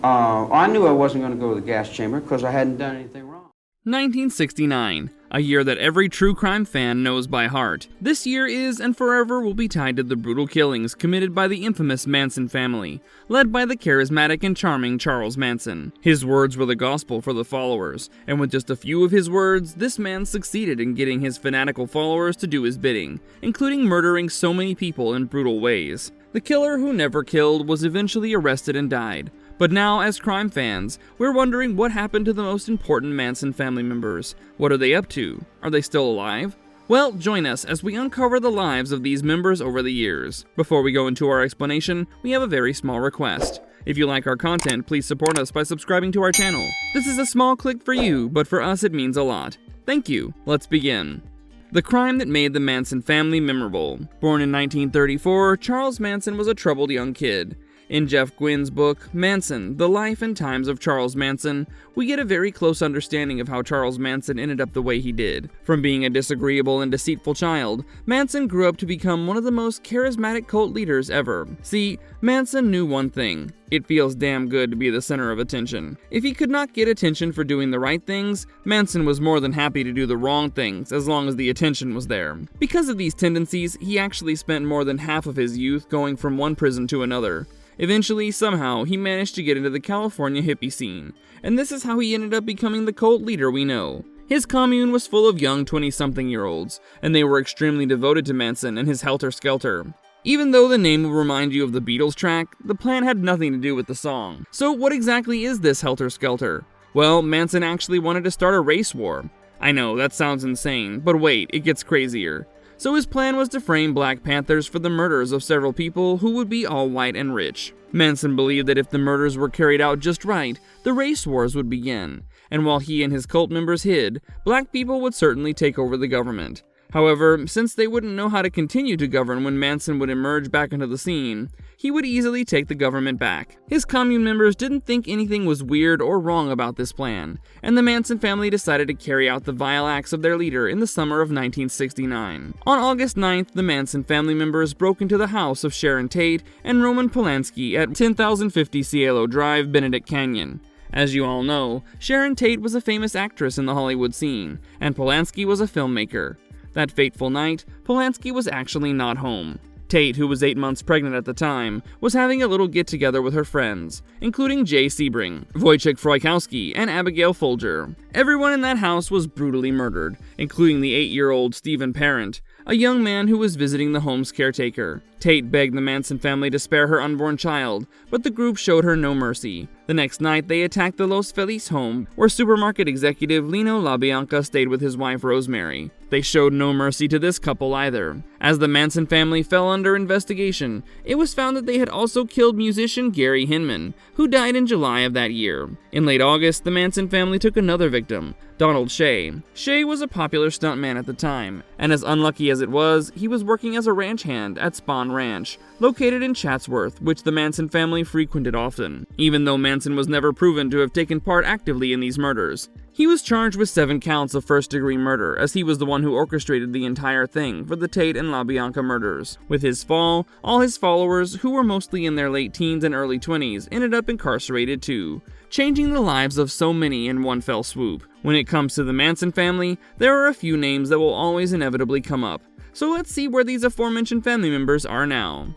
I knew I wasn't going to go to the gas chamber because I hadn't done anything wrong. 1969, a year that every true crime fan knows by heart. This year is and forever will be tied to the brutal killings committed by the infamous Manson family, led by the charismatic and charming Charles Manson. His words were the gospel for the followers, and with just a few of his words, this man succeeded in getting his fanatical followers to do his bidding, including murdering so many people in brutal ways. The killer who never killed was eventually arrested and died. But now, as crime fans, we're wondering what happened to the most important Manson family members. What are they up to? Are they still alive? Well, join us as we uncover the lives of these members over the years. Before we go into our explanation, we have a very small request. If you like our content, please support us by subscribing to our channel. This is a small click for you, but for us it means a lot. Thank you. Let's begin. The crime that made the Manson family memorable. Born in 1934, Charles Manson was a troubled young kid. In Jeff Gwynn's book, Manson, The Life and Times of Charles Manson, we get a very close understanding of how Charles Manson ended up the way he did. From being a disagreeable and deceitful child, Manson grew up to become one of the most charismatic cult leaders ever. See, Manson knew one thing: it feels damn good to be the center of attention. If he could not get attention for doing the right things, Manson was more than happy to do the wrong things as long as the attention was there. Because of these tendencies, he actually spent more than half of his youth going from one prison to another. Eventually, somehow, he managed to get into the California hippie scene, and this is how he ended up becoming the cult leader we know. His commune was full of young 20-something-year-olds, and they were extremely devoted to Manson and his helter-skelter. Even though the name will remind you of the Beatles track, the plan had nothing to do with the song. So what exactly is this helter-skelter? Well, Manson actually wanted to start a race war. I know, that sounds insane, but wait, it gets crazier. So his plan was to frame Black Panthers for the murders of several people who would be all white and rich. Manson believed that if the murders were carried out just right, the race wars would begin, and while he and his cult members hid, black people would certainly take over the government. However, since they wouldn't know how to continue to govern when Manson would emerge back into the scene, he would easily take the government back. His commune members didn't think anything was weird or wrong about this plan, and the Manson family decided to carry out the vile acts of their leader in the summer of 1969. On August 9th, the Manson family members broke into the house of Sharon Tate and Roman Polanski at 10,050 Cielo Drive, Benedict Canyon. As you all know, Sharon Tate was a famous actress in the Hollywood scene, and Polanski was a filmmaker. That fateful night, Polanski was actually not home. Tate, who was 8 months pregnant at the time, was having a little get-together with her friends, including Jay Sebring, Wojciech Frykowski, and Abigail Folger. Everyone in that house was brutally murdered, including the 8-year-old Stephen Parent, a young man who was visiting the home's caretaker. Tate begged the Manson family to spare her unborn child, but the group showed her no mercy. The next night, they attacked the Los Feliz home, where supermarket executive Lino LaBianca stayed with his wife Rosemary. They showed no mercy to this couple either. As the Manson family fell under investigation, it was found that they had also killed musician Gary Hinman, who died in July of that year. In late August, the Manson family took another victim, Donald Shea. Shea was a popular stuntman at the time, and as unlucky as it was, he was working as a ranch hand at Spahn Ranch, located in Chatsworth, which the Manson family frequented often, even though Manson was never proven to have taken part actively in these murders. He was charged with 7 counts of first-degree murder, as he was the one who orchestrated the entire thing for the Tate and LaBianca murders. With his fall, all his followers, who were mostly in their late teens and early 20s, ended up incarcerated too, changing the lives of so many in one fell swoop. When it comes to the Manson family, there are a few names that will always inevitably come up, so let's see where these aforementioned family members are now.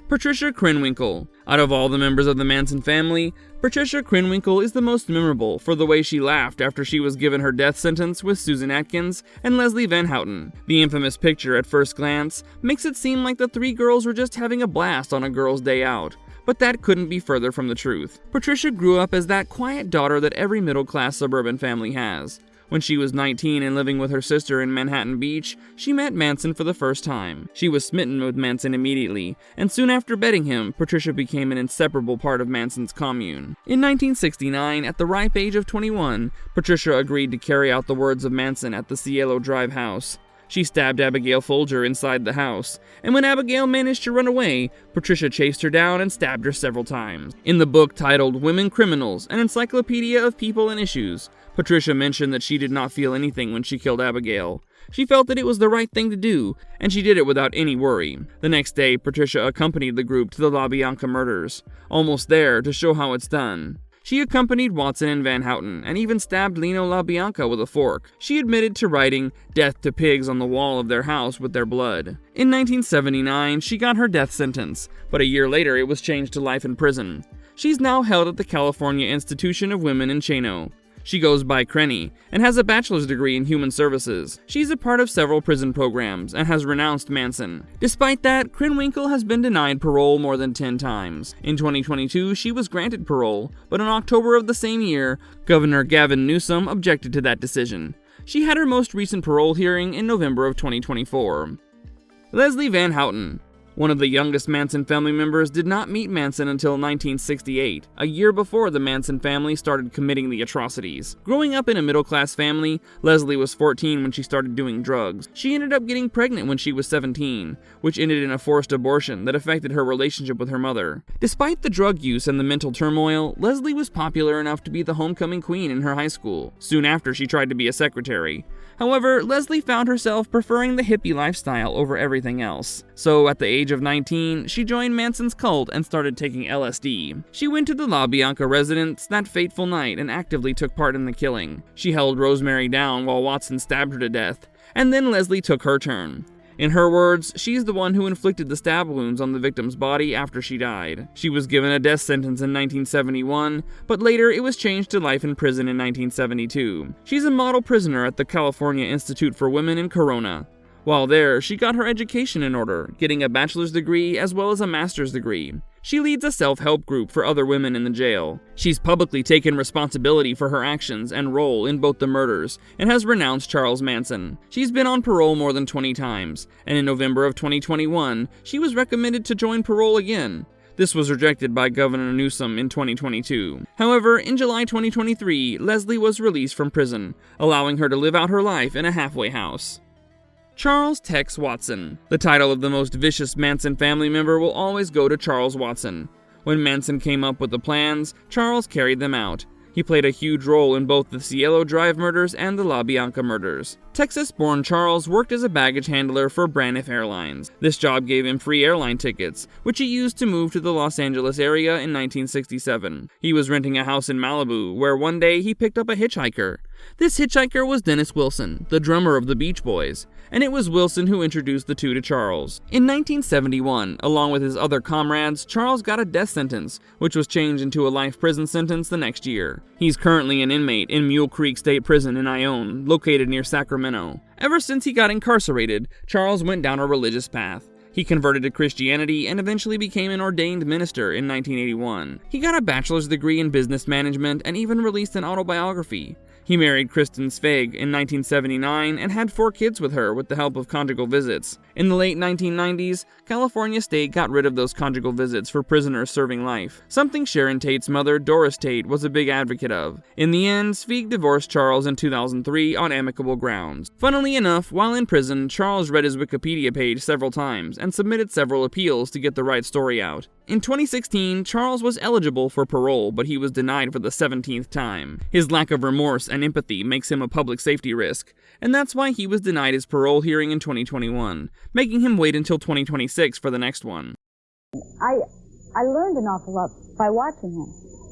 Patricia Krenwinkel. Out of all the members of the Manson family, Patricia Krenwinkel is the most memorable for the way she laughed after she was given her death sentence with Susan Atkins and Leslie Van Houten. The infamous picture at first glance makes it seem like the 3 girls were just having a blast on a girls' day out, but that couldn't be further from the truth. Patricia grew up as that quiet daughter that every middle-class suburban family has. When she was 19 and living with her sister in Manhattan Beach, she met Manson for the first time. She was smitten with Manson immediately, and soon after bedding him, Patricia became an inseparable part of Manson's commune. In 1969, at the ripe age of 21, Patricia agreed to carry out the words of Manson at the Cielo Drive house. She stabbed Abigail Folger inside the house, and when Abigail managed to run away, Patricia chased her down and stabbed her several times. In the book titled Women Criminals, an encyclopedia of people and issues, Patricia mentioned that she did not feel anything when she killed Abigail. She felt that it was the right thing to do, and she did it without any worry. The next day, Patricia accompanied the group to the LaBianca murders, almost there to show how it's done. She accompanied Watson and Van Houten, and even stabbed Lino LaBianca with a fork. She admitted to writing "death to pigs" on the wall of their house with their blood. In 1979, she got her death sentence, but a year later it was changed to life in prison. She's now held at the California Institution of Women in Chino. She goes by Krenny, and has a bachelor's degree in human services. She's a part of several prison programs, and has renounced Manson. Despite that, Krenwinkel has been denied parole more than 10 times. In 2022, she was granted parole, but in October of the same year, Governor Gavin Newsom objected to that decision. She had her most recent parole hearing in November of 2024. Leslie Van Houten. One of the youngest Manson family members, did not meet Manson until 1968, a year before the Manson family started committing the atrocities. Growing up in a middle-class family, Leslie was 14 when she started doing drugs. She ended up getting pregnant when she was 17, which ended in a forced abortion that affected her relationship with her mother. Despite the drug use and the mental turmoil, Leslie was popular enough to be the homecoming queen in her high school. Soon after, she tried to be a secretary. However, Leslie found herself preferring the hippie lifestyle over everything else. So, at the age of 19, she joined Manson's cult and started taking LSD. She went to the LaBianca residence that fateful night and actively took part in the killing. She held Rosemary down while Watson stabbed her to death, and then Leslie took her turn. In her words, she's the one who inflicted the stab wounds on the victim's body after she died. She was given a death sentence in 1971, but later it was changed to life in prison in 1972. She's a model prisoner at the California Institute for Women in Corona. While there, she got her education in order, getting a bachelor's degree as well as a master's degree. She leads a self-help group for other women in the jail. She's publicly taken responsibility for her actions and role in both the murders, and has renounced Charles Manson. She's been on parole more than 20 times, and in November of 2021, she was recommended to join parole again. This was rejected by Governor Newsom in 2022. However, in July 2023, Leslie was released from prison, allowing her to live out her life in a halfway house. Charles Tex Watson. The title of the most vicious Manson family member will always go to Charles Watson. When Manson came up with the plans, Charles carried them out. He played a huge role in both the Cielo Drive murders and the LaBianca murders. Texas-born Charles worked as a baggage handler for Braniff Airlines. This job gave him free airline tickets, which he used to move to the Los Angeles area in 1967. He was renting a house in Malibu, where one day he picked up a hitchhiker. This hitchhiker was Dennis Wilson, the drummer of the Beach Boys, and it was Wilson who introduced the two to Charles. In 1971, along with his other comrades, Charles got a death sentence, which was changed into a life prison sentence the next year. He's currently an inmate in Mule Creek State Prison in Ione, located near Sacramento. Ever since he got incarcerated, Charles went down a religious path. He converted to Christianity and eventually became an ordained minister in 1981. He got a bachelor's degree in business management and even released an autobiography. He married Kristen Sveig in 1979 and had 4 kids with her with the help of conjugal visits. In the late 1990s, California State got rid of those conjugal visits for prisoners serving life, something Sharon Tate's mother, Doris Tate, was a big advocate of. In the end, Sveig divorced Charles in 2003 on amicable grounds. Funnily enough, while in prison, Charles read his Wikipedia page several times and submitted several appeals to get the right story out. In 2016, Charles was eligible for parole, but he was denied for the 17th time. His lack of remorse and empathy makes him a public safety risk, and that's why he was denied his parole hearing in 2021, making him wait until 2026 for the next one. I learned an awful lot by watching him.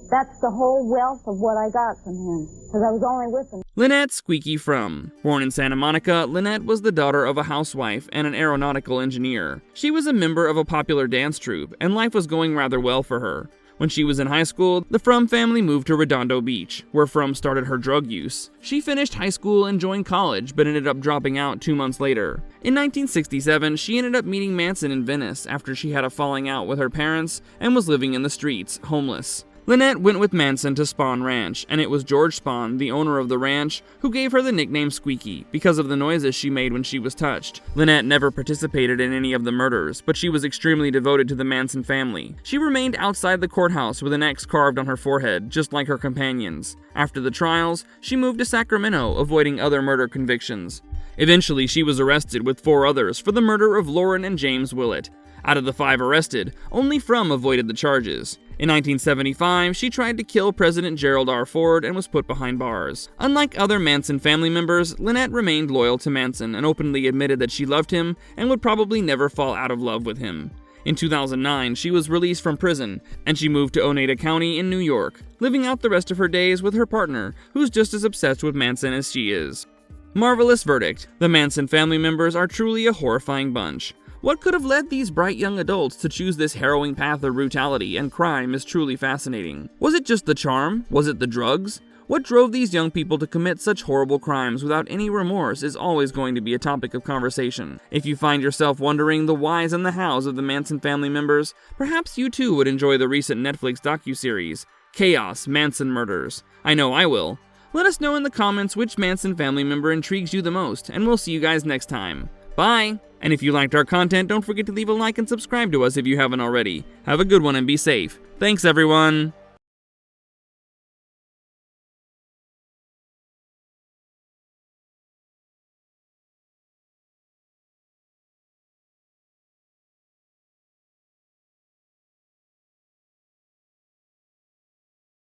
That's the whole wealth of what I got from him, because I was only with him. Lynette Squeaky Fromme. Born in Santa Monica, Lynette was the daughter of a housewife and an aeronautical engineer. She was a member of a popular dance troupe, and life was going rather well for her. When she was in high school, the Fromme family moved to Redondo Beach, where Fromme started her drug use. She finished high school and joined college, but ended up dropping out 2 months later. In 1967, she ended up meeting Manson in Venice after she had a falling out with her parents and was living in the streets, homeless. Lynette went with Manson to Spahn Ranch, and it was George Spahn, the owner of the ranch, who gave her the nickname Squeaky because of the noises she made when she was touched. Lynette never participated in any of the murders, but she was extremely devoted to the Manson family. She remained outside the courthouse with an X carved on her forehead, just like her companions. After the trials, she moved to Sacramento, avoiding other murder convictions. Eventually, she was arrested with 4 others for the murder of Lauren and James Willett. Out of the 5 arrested, only Fromme avoided the charges. In 1975, she tried to kill President Gerald R. Ford and was put behind bars. Unlike other Manson family members, Lynette remained loyal to Manson and openly admitted that she loved him and would probably never fall out of love with him. In 2009, she was released from prison, and she moved to Oneida County in New York, living out the rest of her days with her partner, who's just as obsessed with Manson as she is. Marvelous verdict. The Manson family members are truly a horrifying bunch. What could have led these bright young adults to choose this harrowing path of brutality and crime is truly fascinating. Was it just the charm? Was it the drugs? What drove these young people to commit such horrible crimes without any remorse is always going to be a topic of conversation. If you find yourself wondering the whys and the hows of the Manson family members, perhaps you too would enjoy the recent Netflix docuseries, Chaos: Manson Murders. I know I will. Let us know in the comments which Manson family member intrigues you the most, and we'll see you guys next time. Bye! And if you liked our content, don't forget to leave a like and subscribe to us if you haven't already. Have a good one and be safe. Thanks, everyone!